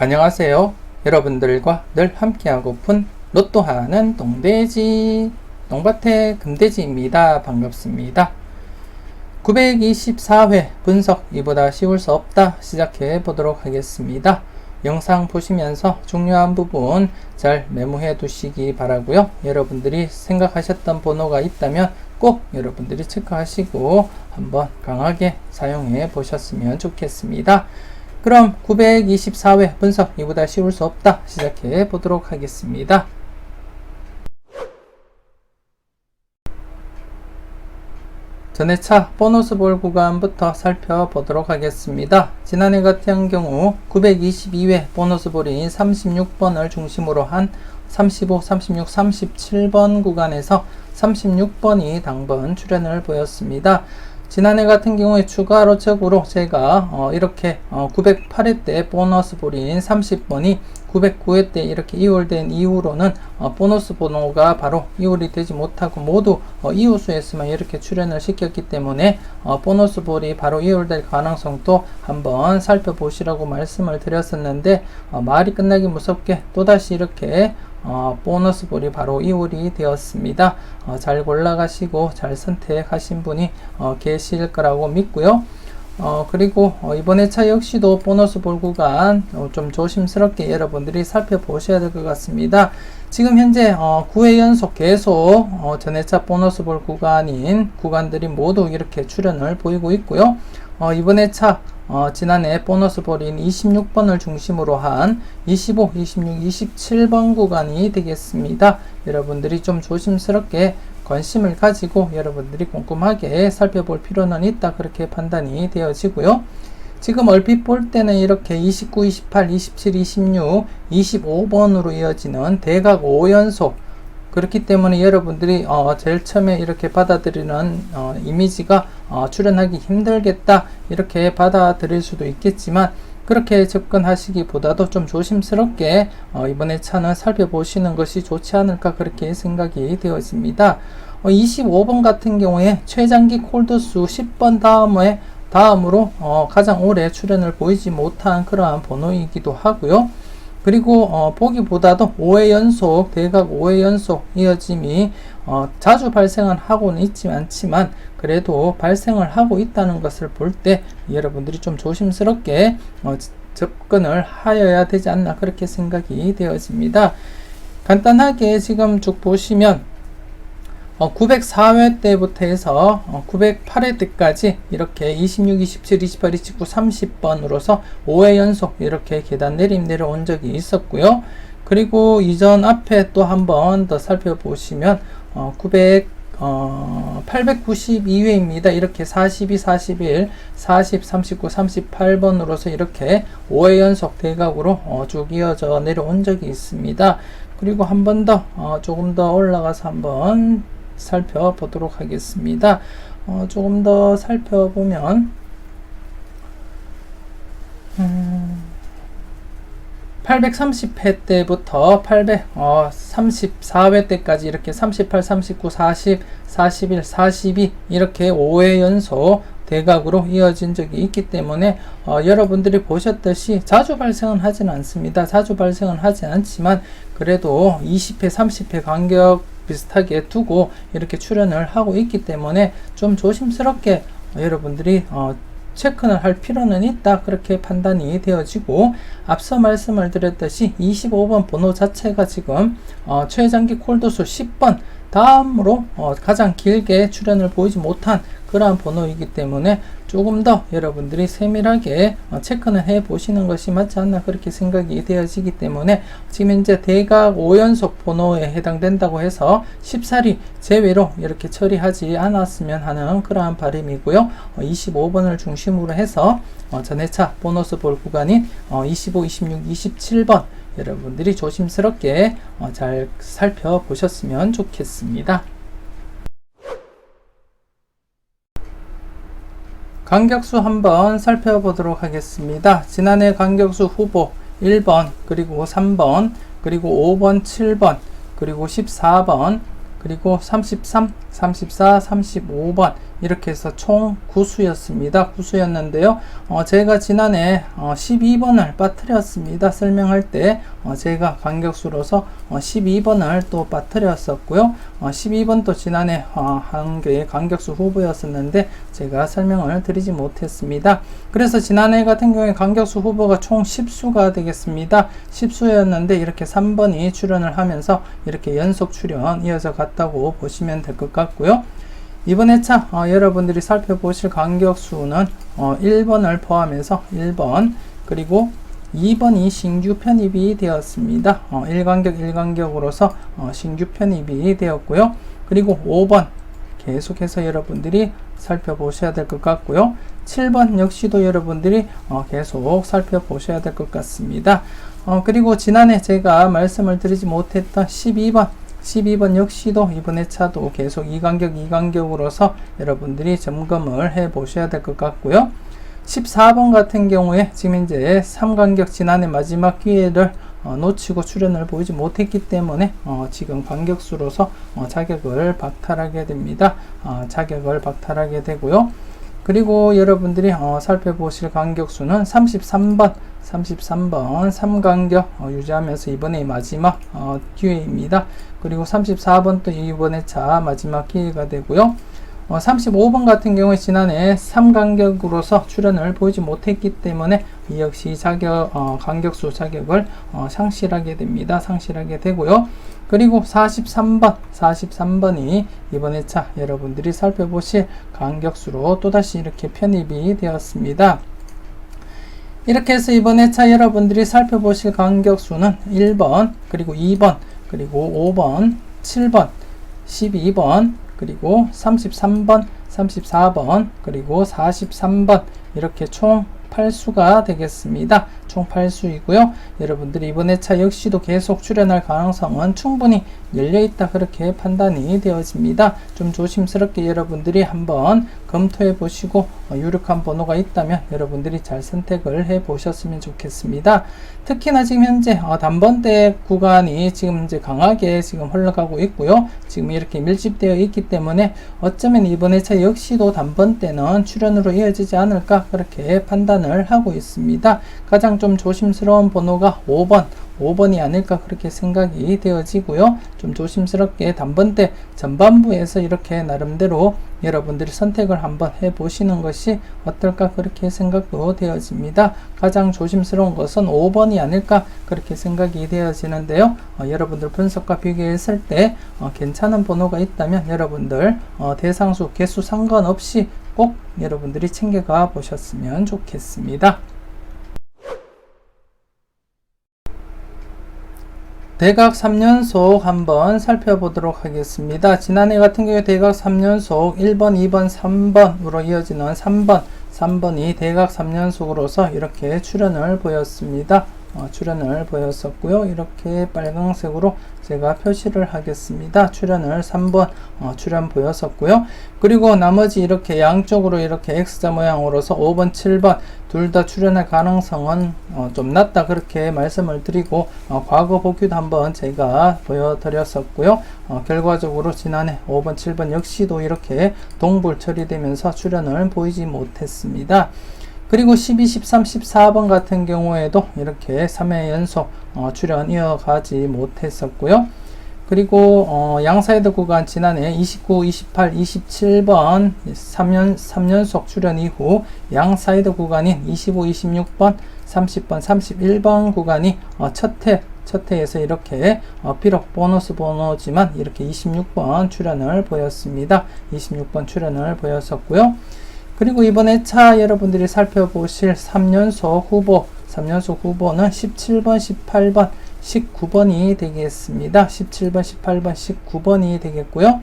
안녕하세요. 여러분들과 늘 함께하고픈 로또 하는 똥돼지 똥밭의 금돼지입니다. 반갑습니다. 924회 분석 이보다 쉬울 수 없다 시작해 보도록 하겠습니다. 영상 보시면서 중요한 부분 잘 메모해 두시기 바라고요. 여러분들이 생각하셨던 번호가 있다면 꼭 여러분들이 체크하시고 한번 강하게 사용해 보셨으면 좋겠습니다. 그럼 924회 분석 이보다 쉬울 수 없다 시작해 보도록 하겠습니다. 전회차 보너스 볼 구간부터 살펴보도록 하겠습니다. 지난해 같은 경우 922회 보너스 볼인 36번을 중심으로 한 35, 36, 37번 구간에서 36번이 당번 출현을 보였습니다. 지난해 같은 경우에 추가로 적으로 제가 이렇게 908회 때 보너스 볼인 30번이 909회 때 이렇게 이월된 이후로는 보너스 번호가 바로 이월이 되지 못하고 모두 이웃수에서만 이렇게 출현을 시켰기 때문에 보너스 볼이 바로 이월될 가능성도 한번 살펴보시라고 말씀을 드렸었는데 말이 끝나기 무섭게 또다시 이렇게 보너스 볼이 바로 이월이 되었습니다. 잘 골라가시고 잘 선택하신 분이 계실 거라고 믿고요. 그리고 이번 회차 역시도 보너스 볼 구간 좀 조심스럽게 여러분들이 살펴보셔야 될 것 같습니다. 지금 현재 9회 연속 계속 전회차 보너스 볼 구간인 구간들이 모두 이렇게 출현을 보이고 있고요. 이번 회차 지난해 보너스 볼인 26번을 중심으로 한 25, 26, 27번 구간이 되겠습니다. 여러분들이 좀 조심스럽게 관심을 가지고 여러분들이 꼼꼼하게 살펴볼 필요는 있다 그렇게 판단이 되어지고요. 지금 얼핏 볼 때는 이렇게 29, 28, 27, 26, 25번으로 이어지는 대각 5연속 그렇기 때문에 여러분들이 제일 처음에 이렇게 받아들이는 이미지가 출현하기 힘들겠다 이렇게 받아들일 수도 있겠지만 그렇게 접근하시기보다도 좀 조심스럽게 이번에 차는 살펴보시는 것이 좋지 않을까 그렇게 생각이 되어집니다. 25번 같은 경우에 최장기 콜드수 10번 다음으로 가장 오래 출현을 보이지 못한 그러한 번호이기도 하고요. 그리고 보기보다도 5회 연속 대각 5회 연속 이어짐이 자주 발생은 하고는 있지 않지만 그래도 발생을 하고 있다는 것을 볼 때 여러분들이 좀 조심스럽게 접근을 하여야 되지 않나 그렇게 생각이 되어집니다. 간단하게 지금 쭉 보시면 904회 때부터 해서 908회 때까지 이렇게 26, 27, 28, 29, 30번으로서 5회 연속 이렇게 계단 내려온 적이 있었고요. 그리고 이전 앞에 또 한 번 더 살펴보시면 892회입니다. 이렇게 42, 41, 40, 39, 38번으로서 이렇게 5회 연속 대각으로 쭉 이어져 내려온 적이 있습니다. 그리고 한 번 더 조금 더 올라가서 한번 살펴보도록 하겠습니다. 조금 더 살펴보면 830회 때부터 834회 때까지 이렇게 38, 39, 40, 41, 42 이렇게 5회 연속 대각으로 이어진 적이 있기 때문에 여러분들이 보셨듯이 자주 발생은 하지는 않습니다. 자주 발생은 하지 않지만 그래도 20회, 30회 간격 비슷하게 두고 이렇게 출현을 하고 있기 때문에 좀 조심스럽게 여러분들이 체크는 할 필요는 있다 그렇게 판단이 되어지고 앞서 말씀을 드렸듯이 25번 번호 자체가 지금 최장기 콜드수 10번 다음으로 가장 길게 출현을 보이지 못한 그러한 번호이기 때문에 조금 더 여러분들이 세밀하게 체크는 해 보시는 것이 맞지 않나 그렇게 생각이 되어지기 때문에 지금 현재 대각 5연속 번호에 해당된다고 해서 쉽사리 제외로 이렇게 처리하지 않았으면 하는 그러한 바람이고요. 25번을 중심으로 해서 전회차 보너스 볼 구간인 25, 26, 27번 여러분들이 조심스럽게 잘 살펴보셨으면 좋겠습니다. 간격수 한번 살펴보도록 하겠습니다. 지난해 간격수 후보 1번 그리고 3번 그리고 5번 7번 그리고 14번 그리고 33, 34, 35번 이렇게 해서 총 9수였습니다. 9수였는데요. 제가 지난해 12번을 빠뜨렸습니다. 설명할 때 제가 간격수로서 12번을 또 빠뜨렸었고요. 12번도 지난해 한 개의 간격수 후보였었는데 제가 설명을 드리지 못했습니다. 그래서 지난해 같은 경우에 간격수 후보가 총 10수가 되겠습니다. 10수였는데 이렇게 3번이 출연을 하면서 이렇게 연속 출연 이어져 갔다고 보시면 될 것 같고요. 이번 회차 여러분들이 살펴보실 간격수는 1번을 포함해서 1번 그리고 2번이 신규 편입이 되었습니다. 1간격 1간격으로서 신규 편입이 되었고요. 그리고 5번 계속해서 여러분들이 살펴보셔야 될 것 같고요. 7번 역시도 여러분들이 계속 살펴보셔야 될 것 같습니다. 그리고 지난해 제가 말씀을 드리지 못했던 12번 역시도 이번 회차도 계속 2간격 2간격으로서 여러분들이 점검을 해 보셔야 될 것 같고요. 14번 같은 경우에 지금 이제 3간격 지난해 마지막 기회를 놓치고 출연을 보이지 못했기 때문에 지금 간격수로서 자격을 박탈하게 됩니다. 자격을 박탈하게 되고요. 그리고 여러분들이 살펴보실 간격수는 33번 3간격 유지하면서 이번에 마지막 기회입니다. 그리고 34번 또 이번 회차 마지막 기회가 되고요. 35번 같은 경우에 지난해 3간격으로서 출연을 보이지 못했기 때문에 이 역시 간격수 자격을 상실하게 됩니다. 상실하게 되고요. 그리고 43번이 이번 회차 여러분들이 살펴보실 간격수로 또다시 이렇게 편입이 되었습니다. 이렇게 해서 이번 회차 여러분들이 살펴보실 간격수는 1번, 그리고 2번, 그리고 5번, 7번, 12번, 그리고 33번, 34번, 그리고 43번 이렇게 총 8수가 되겠습니다. 총 8수이고요. 여러분들이 이번 회차 역시도 계속 출연할 가능성은 충분히 열려있다 그렇게 판단이 되어집니다. 좀 조심스럽게 여러분들이 한번 검토해 보시고 유력한 번호가 있다면 여러분들이 잘 선택을 해 보셨으면 좋겠습니다. 특히나 지금 현재 단번대 구간이 지금 이제 강하게 지금 흘러가고 있고요. 지금 이렇게 밀집되어 있기 때문에 어쩌면 이번 회차 역시도 단번대는 출연으로 이어지지 않을까 그렇게 판단을 하고 있습니다. 가장 좀 조심스러운 번호가 5번이 아닐까 그렇게 생각이 되어지고요. 좀 조심스럽게 단번대 전반부에서 이렇게 나름대로 여러분들이 선택을 한번 해보시는 것이 어떨까 그렇게 생각도 되어집니다. 가장 조심스러운 것은 5번이 아닐까 그렇게 생각이 되어지는데요. 여러분들 분석과 비교했을 때 괜찮은 번호가 있다면 여러분들 대상수 개수 상관없이 꼭 여러분들이 챙겨가 보셨으면 좋겠습니다. 대각 3연속 한번 살펴보도록 하겠습니다. 지난해 같은 경우에 대각 3연속 1번, 2번, 3번으로 이어지는 3번이 대각 3연속으로서 이렇게 출현을 보였습니다. 출현을 보였었고요. 이렇게 빨강색으로 제가 표시를 하겠습니다. 출현을 3번 출현 보였었고요. 그리고 나머지 이렇게 양쪽으로 이렇게 X자 모양으로서 5번, 7번 둘 다 출현할 가능성은 좀 낮다 그렇게 말씀을 드리고 과거 보기도 한번 제가 보여드렸었고요. 결과적으로 지난해 5번, 7번 역시도 이렇게 동불 처리되면서 출현을 보이지 못했습니다. 그리고 12, 13, 14번 같은 경우에도 이렇게 3회 연속 출현 이어가지 못했었고요. 그리고 양사이드 구간 지난해 29, 28, 27번 3연속 출현 이후 양사이드 구간인 25, 26번, 30번, 31번 구간이 첫 해에서 이렇게 비록 보너스 번호지만 이렇게 26번 출현을 보였습니다. 26번 출현을 보였었고요. 그리고 이번 회차 여러분들이 살펴보실 3연속 후보는 17번, 18번, 19번이 되겠습니다. 17번, 18번, 19번이 되겠고요.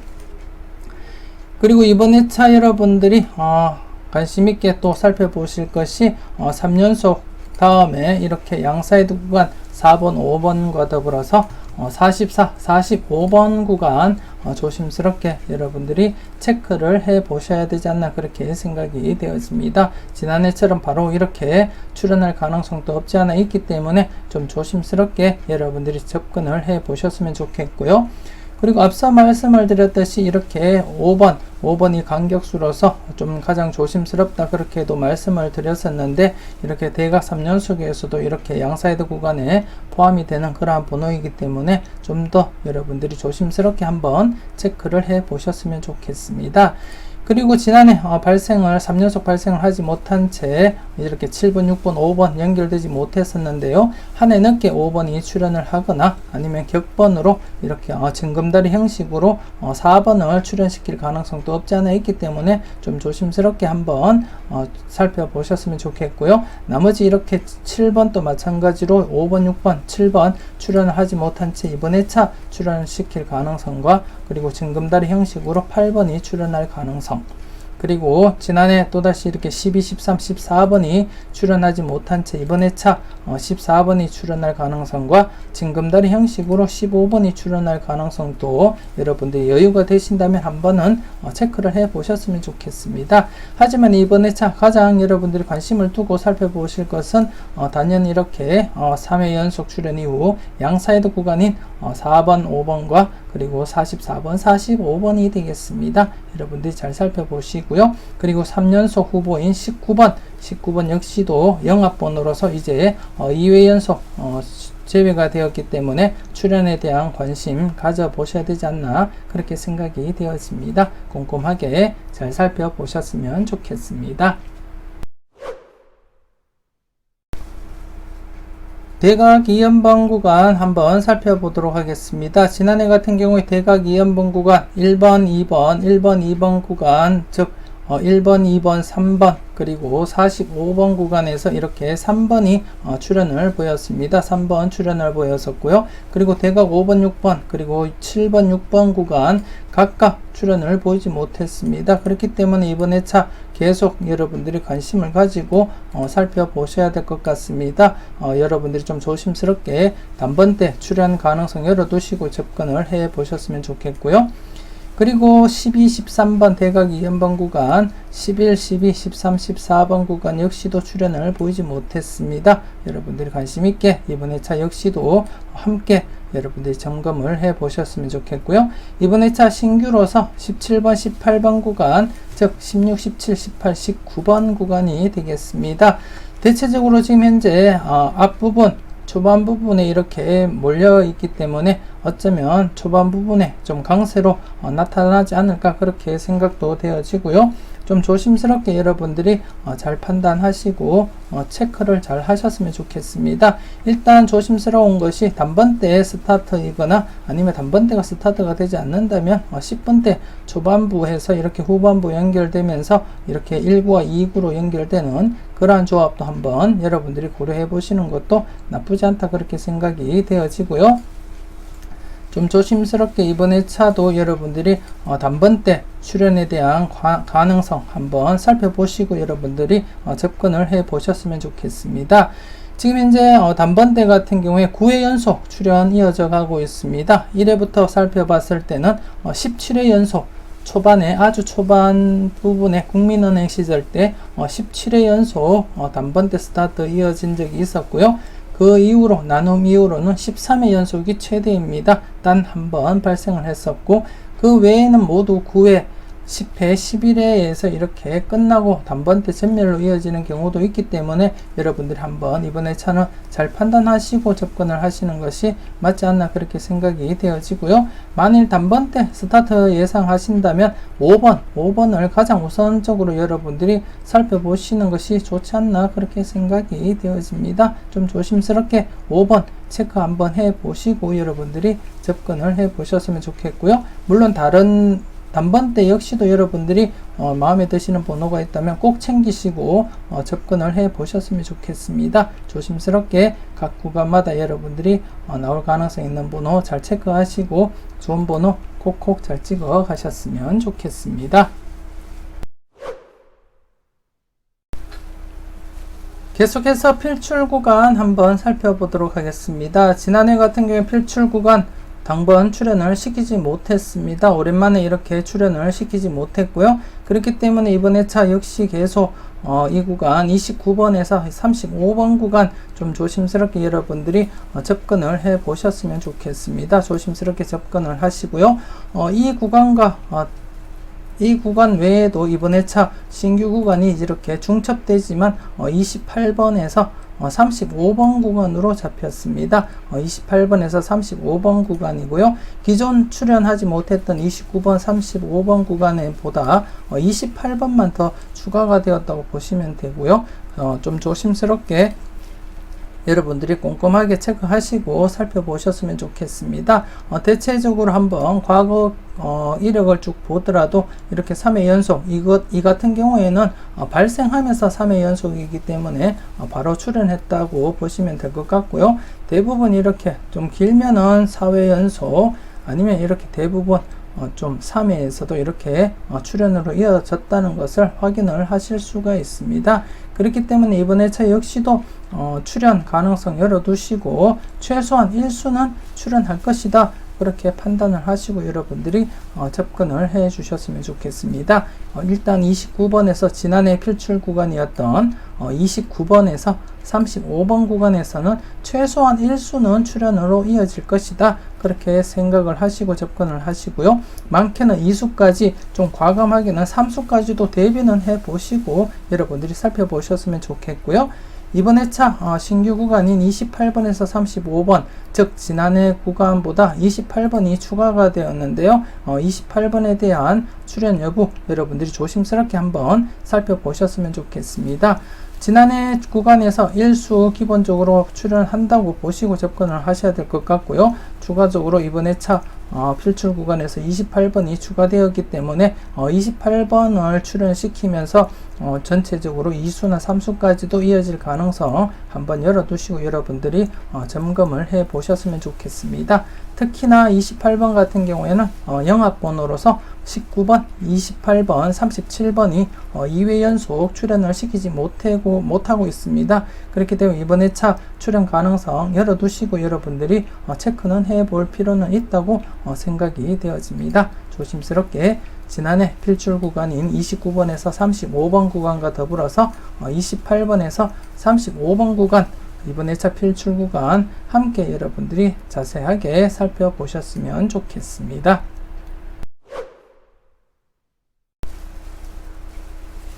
그리고 이번 회차 여러분들이 관심있게 또 살펴보실 것이 3연속 다음에 이렇게 양사이드 구간 4번, 5번과 더불어서 44, 45번 구간 조심스럽게 여러분들이 체크를 해 보셔야 되지 않나 그렇게 생각이 되어집니다. 지난해처럼 바로 이렇게 출현할 가능성도 없지 않아 있기 때문에 좀 조심스럽게 여러분들이 접근을 해 보셨으면 좋겠고요. 그리고 앞서 말씀을 드렸듯이 이렇게 5번이 간격수로서 좀 가장 조심스럽다 그렇게도 말씀을 드렸었는데, 이렇게 대각 3연속에서도 이렇게 양사이드 구간에 포함이 되는 그러한 번호이기 때문에 좀 더 여러분들이 조심스럽게 한번 체크를 해 보셨으면 좋겠습니다. 그리고 지난해 발생을 3연속 발생을 하지 못한 채 이렇게 7번, 6번, 5번 연결되지 못했었는데요. 한 해 늦게 5번이 출현을 하거나 아니면 격번으로 이렇게 징검다리 형식으로 4번을 출현시킬 가능성도 없지 않아 있기 때문에 좀 조심스럽게 한번 살펴보셨으면 좋겠고요. 나머지 이렇게 7번도 마찬가지로 5번, 6번, 7번 출현을 하지 못한 채 이번 회차 출현시킬 가능성과, 그리고 징검다리 형식으로 8번이 출현할 가능성, 그리고 지난해 또다시 이렇게 12, 13, 14번이 출현하지 못한 채 이번 회차 14번이 출현할 가능성과, 징검다리 형식으로 15번이 출현할 가능성도 여러분들이 여유가 되신다면 한번은 체크를 해 보셨으면 좋겠습니다. 하지만 이번 회차 가장 여러분들이 관심을 두고 살펴보실 것은 단연 이렇게 3회 연속 출현 이후 양사이드 구간인 4번, 5번과 그리고 44번, 45번이 되겠습니다. 여러분들이 잘 살펴보시고요. 그리고 3연속 후보인 19번 역시도 영합번호로서 이제 2회 연속 제외가 되었기 때문에 출현에 대한 관심 가져보셔야 되지 않나 그렇게 생각이 되었습니다. 꼼꼼하게 잘 살펴보셨으면 좋겠습니다. 대각 2연번 구간 한번 살펴보도록 하겠습니다. 지난해 같은 경우에 대각 2연번 구간 1번, 2번 구간, 즉 1번, 2번, 3번 그리고 45번 구간에서 이렇게 3번이 출현을 보였습니다. 3번 출현을 보였었고요. 그리고 대각 5번, 6번 그리고 7번, 6번 구간 각각 출현을 보이지 못했습니다. 그렇기 때문에 이번 회차 계속 여러분들이 관심을 가지고 살펴보셔야 될 것 같습니다. 여러분들이 좀 조심스럽게 단번대 출현 가능성 열어두시고 접근을 해 보셨으면 좋겠고요. 그리고 12, 13번 대각 2연번 구간, 11, 12, 13, 14번 구간 역시도 출현을 보이지 못했습니다. 여러분들이 관심 있게 이번 회차 역시도 함께 여러분들이 점검을 해 보셨으면 좋겠고요. 이번 회차 신규로서 17번, 18번 구간, 즉 16, 17, 18, 19번 구간이 되겠습니다. 대체적으로 지금 현재 앞부분 초반 부분에 이렇게 몰려 있기 때문에 어쩌면 초반 부분에 좀 강세로 나타나지 않을까 그렇게 생각도 되어지고요. 좀 조심스럽게 여러분들이 잘 판단하시고 체크를 잘 하셨으면 좋겠습니다. 일단 조심스러운 것이 단번대 스타트이거나 아니면 단번대가 스타트가 되지 않는다면 10분대 초반부에서 이렇게 후반부 연결되면서 이렇게 1구와 2구로 연결되는 그러한 조합도 한번 여러분들이 고려해 보시는 것도 나쁘지 않다 그렇게 생각이 되어지고요. 좀 조심스럽게 이번 회차도 여러분들이 단번대 출현에 대한 가능성 한번 살펴보시고 여러분들이 접근을 해 보셨으면 좋겠습니다. 지금 현재 단번대 같은 경우에 9회 연속 출현 이어져 가고 있습니다. 1회부터 살펴봤을 때는 17회 연속 초반에 아주 초반 부분에 국민은행 시절 때 17회 연속 단번대 스타트 이어진 적이 있었고요. 그 이후로 나눔 이후로는 13회 연속이 최대입니다. 단 한 번 발생을 했었고, 그 외에는 모두 9회, 10회, 11회에서 이렇게 끝나고 단번대 전멸로 이어지는 경우도 있기 때문에 여러분들이 한번 이번 회차는 잘 판단하시고 접근을 하시는 것이 맞지 않나 그렇게 생각이 되어지고요. 만일 단번대 스타트 예상하신다면 5번을 가장 우선적으로 여러분들이 살펴보시는 것이 좋지 않나 그렇게 생각이 되어집니다. 좀 조심스럽게 5번 체크 한번 해 보시고 여러분들이 접근을 해 보셨으면 좋겠고요. 물론 다른 단번대 역시도 여러분들이 마음에 드시는 번호가 있다면 꼭 챙기시고 접근을 해 보셨으면 좋겠습니다. 조심스럽게 각 구간마다 여러분들이 나올 가능성 있는 번호 잘 체크하시고 좋은 번호 콕콕 잘 찍어 가셨으면 좋겠습니다. 계속해서 필출 구간 한번 살펴보도록 하겠습니다. 지난해 같은 경우에 필출 구간 당번 출연을 시키지 못했습니다. 오랜만에 이렇게 출연을 시키지 못했고요. 그렇기 때문에 이번 회차 역시 계속 이 구간 29번에서 35번 구간 좀 조심스럽게 여러분들이 접근을 해 보셨으면 좋겠습니다. 조심스럽게 접근을 하시고요. 이 구간 외에도 이번 회차 신규 구간이 이렇게 중첩되지만 28번에서 35번 구간으로 잡혔습니다. 28번에서 35번 구간이고요. 기존 출연하지 못했던 29번, 35번 구간에 보다 28번만 더 추가가 되었다고 보시면 되고요. 좀 조심스럽게 여러분들이 꼼꼼하게 체크하시고 살펴보셨으면 좋겠습니다. 대체적으로 한번 과거 이력을 쭉 보더라도 이렇게 3회 연속 이 같은 경우에는 발생하면서 3회 연속이기 때문에 바로 출연했다고 보시면 될 것 같고요. 대부분 이렇게 좀 길면은 4회 연속 아니면 이렇게 대부분 좀 3회에서도 이렇게 출연으로 이어졌다는 것을 확인을 하실 수가 있습니다. 그렇기 때문에 이번 회차 역시도 출연 가능성 열어두시고 최소한 1수는 출연할 것이다. 그렇게 판단을 하시고 여러분들이 접근을 해 주셨으면 좋겠습니다. 일단 29번에서 지난해 필출 구간이었던 29번에서 35번 구간에서는 최소한 1수는 출연으로 이어질 것이다. 그렇게 생각을 하시고 접근을 하시고요. 많게는 2수까지 좀 과감하게는 3수까지도 대비는 해 보시고 여러분들이 살펴보셨으면 좋겠고요. 이번 회차 신규 구간인 28번에서 35번 즉 지난해 구간보다 28번이 추가가 되었는데요. 28번에 대한 출연 여부 여러분들이 조심스럽게 한번 살펴보셨으면 좋겠습니다. 지난해 구간에서 1수 기본적으로 출연한다고 보시고 접근을 하셔야 될 것 같고요. 추가적으로 이번 회차 필출 구간에서 28번이 추가되었기 때문에 28번을 출연시키면서 전체적으로 2수나 3수까지도 이어질 가능성 한번 열어두시고 여러분들이 점검을 해 보셨으면 좋겠습니다. 특히나 28번 같은 경우에는 영합번호로서 19번, 28번, 37번이 2회 연속 출연을 시키지 못하고 있습니다. 그렇기 때문에 이번 회차 출연 가능성 열어두시고 여러분들이 체크는 해 볼 필요는 있다고 생각이 되어집니다. 조심스럽게 지난해 필출 구간인 29번에서 35번 구간과 더불어서 28번에서 35번 구간 이번 회차 필출 구간 함께 여러분들이 자세하게 살펴보셨으면 좋겠습니다.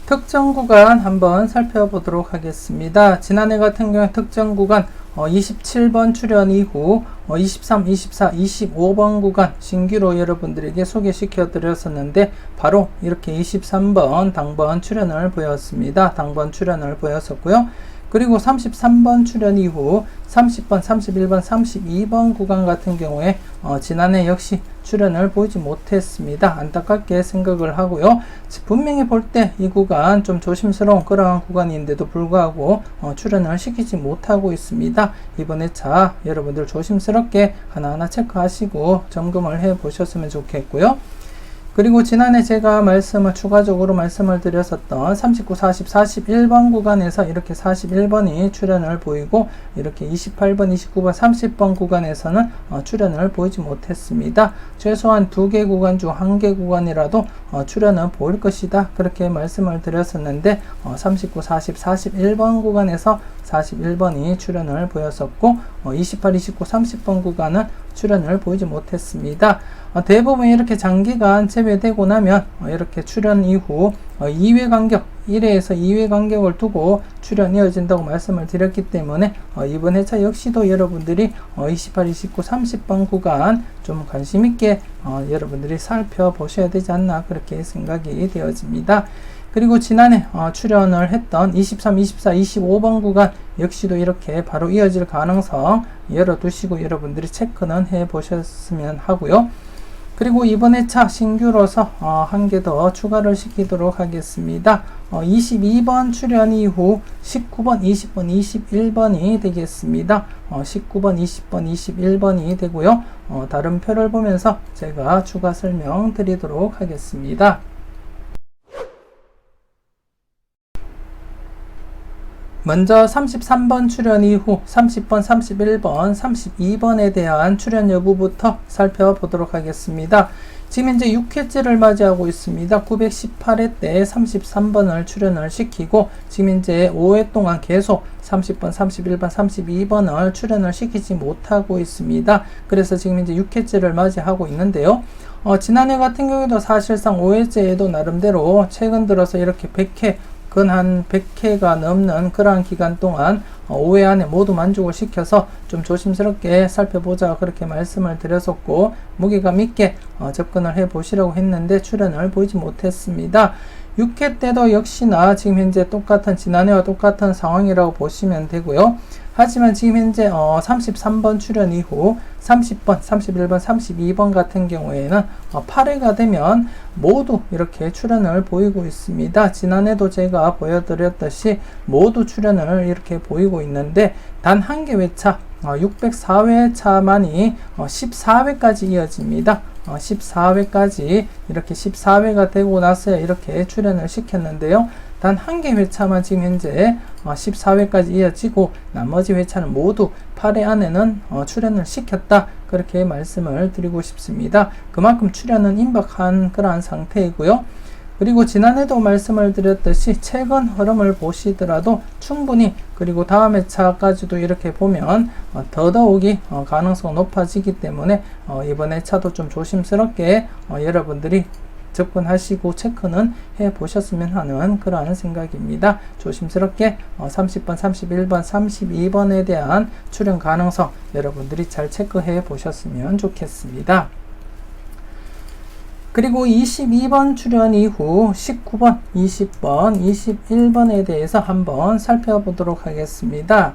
특정 구간 한번 살펴보도록 하겠습니다. 지난해 같은 경우 특정 구간 27번 출연 이후 23, 24, 25번 구간 신규로 여러분들에게 소개시켜 드렸었는데 바로 이렇게 23번 당번 출연을 보였습니다. 당번 출연을 보였었고요. 그리고 33번 출연 이후 30번, 31번, 32번 구간 같은 경우에 지난해 역시 출연을 보이지 못했습니다. 안타깝게 생각을 하고요. 분명히 볼 때 이 구간 좀 조심스러운 그러한 구간인데도 불구하고 출연을 시키지 못하고 있습니다. 이번 회차 여러분들 조심스럽게 하나하나 체크하시고 점검을 해 보셨으면 좋겠고요. 그리고 지난해 제가 추가적으로 말씀을 드렸었던 39, 40, 41번 구간에서 이렇게 41번이 출연을 보이고 이렇게 28번, 29번, 30번 구간에서는 출연을 보이지 못했습니다. 최소한 2개 구간 중 1개 구간이라도 출연은 보일 것이다. 그렇게 말씀을 드렸었는데 39, 40, 41번 구간에서 41번이 출연을 보였었고 28, 29, 30번 구간은 출연을 보이지 못했습니다. 대부분 이렇게 장기간 제외되고 나면 이렇게 출연 이후 2회 간격 1회에서 2회 간격을 두고 출연 이어진다고 말씀을 드렸기 때문에 이번 회차 역시도 여러분들이 28, 29, 30번 구간 좀 관심 있게 여러분들이 살펴보셔야 되지 않나 그렇게 생각이 되어집니다. 그리고 지난해 출연을 했던 23, 24, 25번 구간 역시도 이렇게 바로 이어질 가능성 열어두시고 여러분들이 체크는 해 보셨으면 하고요. 그리고 이번 회차 신규로서 한 개 더 추가를 시키도록 하겠습니다. 22번 출연 이후 19번, 20번, 21번이 되겠습니다. 19번, 20번, 21번이 되고요. 다른 표를 보면서 제가 추가 설명 드리도록 하겠습니다. 먼저 33번 출연 이후 30번, 31번, 32번에 대한 출연 여부부터 살펴보도록 하겠습니다. 지금 현재 6회째를 맞이하고 있습니다. 918회 때 33번을 출연을 시키고 지금 현재 5회 동안 계속 30번, 31번, 32번을 출연을 시키지 못하고 있습니다. 그래서 지금 현재 6회째를 맞이하고 있는데요. 지난해 같은 경우에도 사실상 5회째에도 나름대로 최근 들어서 이렇게 100회 근 한 100회가 넘는 그러한 기간 동안 5회 안에 모두 만족을 시켜서 좀 조심스럽게 살펴보자 그렇게 말씀을 드렸었고 무게감 있게 접근을 해 보시라고 했는데 출연을 보이지 못했습니다. 6회 때도 역시나 지금 현재 똑같은 지난해와 똑같은 상황이라고 보시면 되고요. 하지만 지금 현재 33번 출연 이후 30번, 31번, 32번 같은 경우에는 8회가 되면 모두 이렇게 출연을 보이고 있습니다. 지난해도 제가 보여드렸듯이 모두 출연을 이렇게 보이고 있는데 단 한 개 회차 604회차만이 14회까지 이어집니다. 14회까지 이렇게 14회가 되고 나서야 이렇게 출연을 시켰는데요. 단 한 개 회차만 지금 현재 14회까지 이어지고 나머지 회차는 모두 8회 안에는 출연을 시켰다 그렇게 말씀을 드리고 싶습니다. 그만큼 출연은 임박한 그러한 상태이고요. 그리고 지난해도 말씀을 드렸듯이 최근 흐름을 보시더라도 충분히 그리고 다음 회차까지도 이렇게 보면 더더욱이 가능성 높아지기 때문에 이번 회차도 좀 조심스럽게 여러분들이 접근하시고 체크는 해 보셨으면 하는 그러한 생각입니다. 조심스럽게 30번, 31번, 32번에 대한 출연 가능성 여러분들이 잘 체크해 보셨으면 좋겠습니다. 그리고 22번 출연 이후 19번, 20번, 21번에 대해서 한번 살펴보도록 하겠습니다.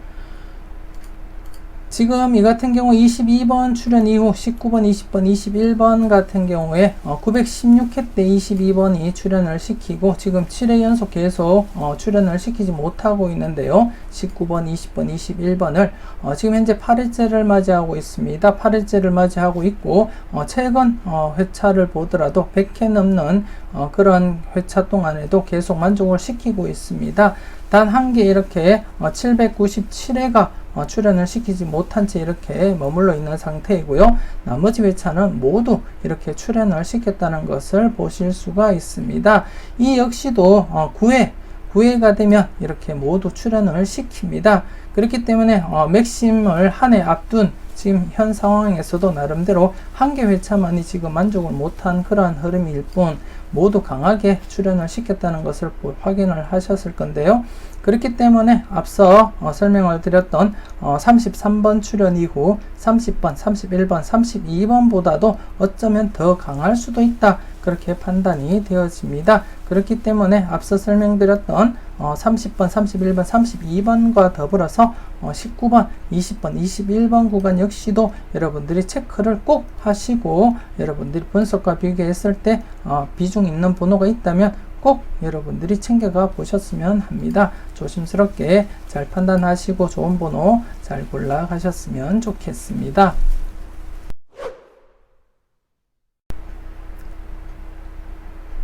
지금 이 같은 경우 22번 출연 이후 19번, 20번, 21번 같은 경우에 916회 때 22번이 출연을 시키고 지금 7회 연속 계속 출연을 시키지 못하고 있는데요. 19번, 20번, 21번을 지금 현재 8회째를 맞이하고 있습니다. 8회째를 맞이하고 있고 최근 회차를 보더라도 100회 넘는 그런 회차 동안에도 계속 만족을 시키고 있습니다. 단 한 개 이렇게 797회가 출연을 시키지 못한 채 이렇게 머물러 있는 상태이고요. 나머지 회차는 모두 이렇게 출연을 시켰다는 것을 보실 수가 있습니다. 이 역시도 9회가 되면 이렇게 모두 출연을 시킵니다. 그렇기 때문에 맥심을 한 해 앞둔 지금 현 상황에서도 나름대로 한 개 회차만이 지금 만족을 못한 그러한 흐름일 뿐 모두 강하게 출연을 시켰다는 것을 확인을 하셨을 건데요. 그렇기 때문에 앞서 설명을 드렸던 33번 출연 이후 30번, 31번, 32번보다도 어쩌면 더 강할 수도 있다. 그렇게 판단이 되어집니다. 그렇기 때문에 앞서 설명드렸던 30번, 31번, 32번과 더불어서 19번, 20번, 21번 구간 역시도 여러분들이 체크를 꼭 하시고 여러분들이 분석과 비교했을 때 비중 있는 번호가 있다면 꼭 여러분들이 챙겨가 보셨으면 합니다. 조심스럽게 잘 판단하시고 좋은 번호 잘 골라 가셨으면 좋겠습니다.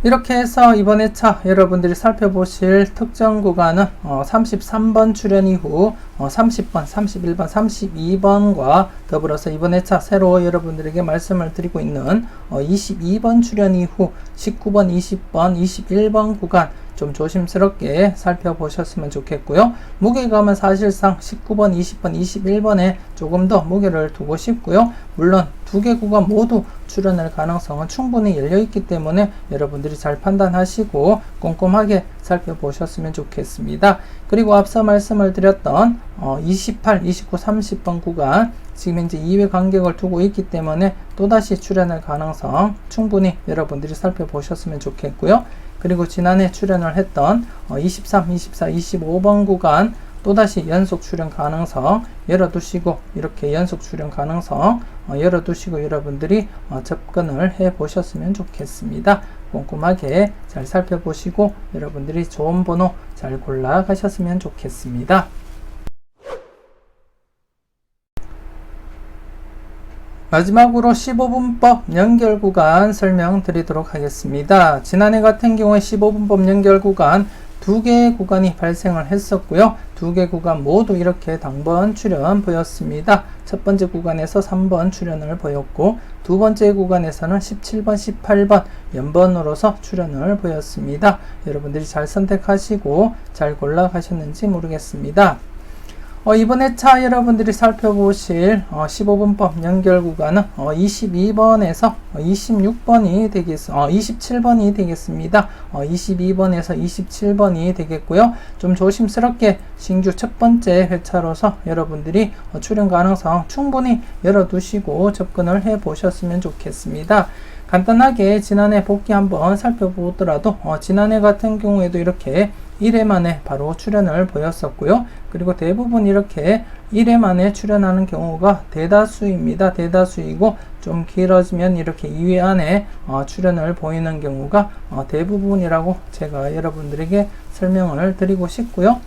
이렇게 해서 이번 회차 여러분들이 살펴보실 특정 구간은 33번 출연 이후 30번, 31번, 32번과 더불어서 이번 회차 새로 여러분들에게 말씀을 드리고 있는 22번 출연 이후 19번, 20번, 21번 구간 좀 조심스럽게 살펴보셨으면 좋겠고요. 무게감은 사실상 19번, 20번, 21번에 조금 더 무게를 두고 싶고요. 물론 두 개 구간 모두 출연할 가능성은 충분히 열려있기 때문에 여러분들이 잘 판단하시고 꼼꼼하게 살펴보셨으면 좋겠습니다. 그리고 앞서 말씀을 드렸던 28, 29, 30번 구간 지금 현재 2회 간격을 두고 있기 때문에 또다시 출연할 가능성 충분히 여러분들이 살펴보셨으면 좋겠고요. 그리고 지난해 출연을 했던 23, 24, 25번 구간 또다시 연속 출연 가능성 열어두시고 이렇게 연속 출연 가능성 열어두시고 여러분들이 접근을 해 보셨으면 좋겠습니다. 꼼꼼하게 잘 살펴보시고 여러분들이 좋은 번호 잘 골라 가셨으면 좋겠습니다. 마지막으로 15분법 연결 구간 설명드리도록 하겠습니다. 지난해 같은 경우에 15분법 연결 구간 두 개의 구간이 발생을 했었고요. 두 개 구간 모두 이렇게 당번 출현 보였습니다. 첫 번째 구간에서 3번 출현을 보였고 두 번째 구간에서는 17번, 18번 연번으로서 출현을 보였습니다. 여러분들이 잘 선택하시고 잘 골라가셨는지 모르겠습니다. 이번 회차 여러분들이 살펴보실 15분법 연결 구간은 22번에서 26번이 27번이 되겠습니다. 22번에서 27번이 되겠고요. 좀 조심스럽게 신규 첫 번째 회차로서 여러분들이 출연 가능성 충분히 열어두시고 접근을 해 보셨으면 좋겠습니다. 간단하게 지난해 복귀 한번 살펴보더라도 지난해 같은 경우에도 이렇게 1회 만에 바로 출연을 보였었고요. 그리고 대부분 이렇게 1회 만에 출연하는 경우가 대다수입니다. 대다수이고 좀 길어지면 이렇게 2회 안에 출연을 보이는 경우가 대부분이라고 제가 여러분들에게 설명을 드리고 싶고요.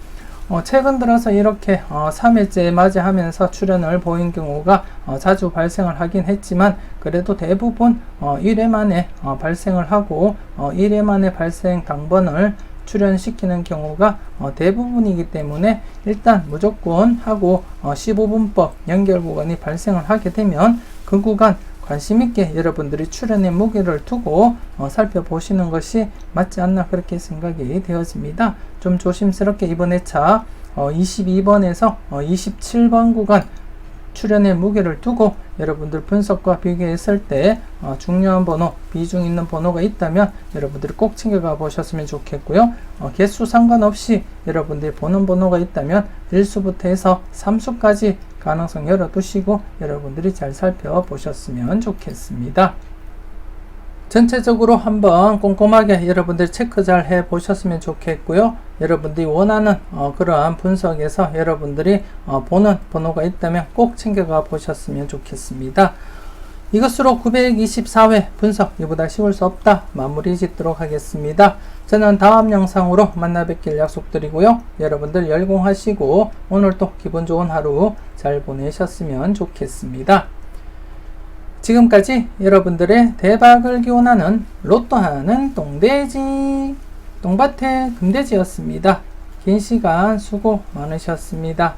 최근 들어서 이렇게 3회째 맞이하면서 출연을 보인 경우가 자주 발생을 하긴 했지만 그래도 대부분 1회 만에 발생을 하고 1회 만에 발생 당번을 출연시키는 경우가 대부분이기 때문에 일단 무조건 하고 15분법 연결 구간이 발생을 하게 되면 그 구간 관심있게 여러분들이 출연의 무게를 두고 살펴보시는 것이 맞지 않나 그렇게 생각이 되어집니다. 좀 조심스럽게 이번 회차 22번에서 27번 구간 출연의 무게를 두고 여러분들 분석과 비교했을 때 중요한 번호, 비중 있는 번호가 있다면 여러분들이 꼭 챙겨가 보셨으면 좋겠고요. 개수 상관없이 여러분들이 보는 번호가 있다면 1수부터 해서 3수까지 가능성 열어두시고 여러분들이 잘 살펴보셨으면 좋겠습니다. 전체적으로 한번 꼼꼼하게 여러분들 체크 잘 해보셨으면 좋겠고요. 여러분들이 원하는 그러한 분석에서 여러분들이 보는 번호가 있다면 꼭 챙겨가 보셨으면 좋겠습니다. 이것으로 924회 분석 이보다 쉬울 수 없다 마무리 짓도록 하겠습니다. 저는 다음 영상으로 만나 뵙길 약속드리고요. 여러분들 열공하시고 오늘도 기분 좋은 하루 잘 보내셨으면 좋겠습니다. 지금까지 여러분들의 대박을 기원하는 로또하는 똥돼지 똥밭의 금돼지였습니다. 긴 시간 수고 많으셨습니다.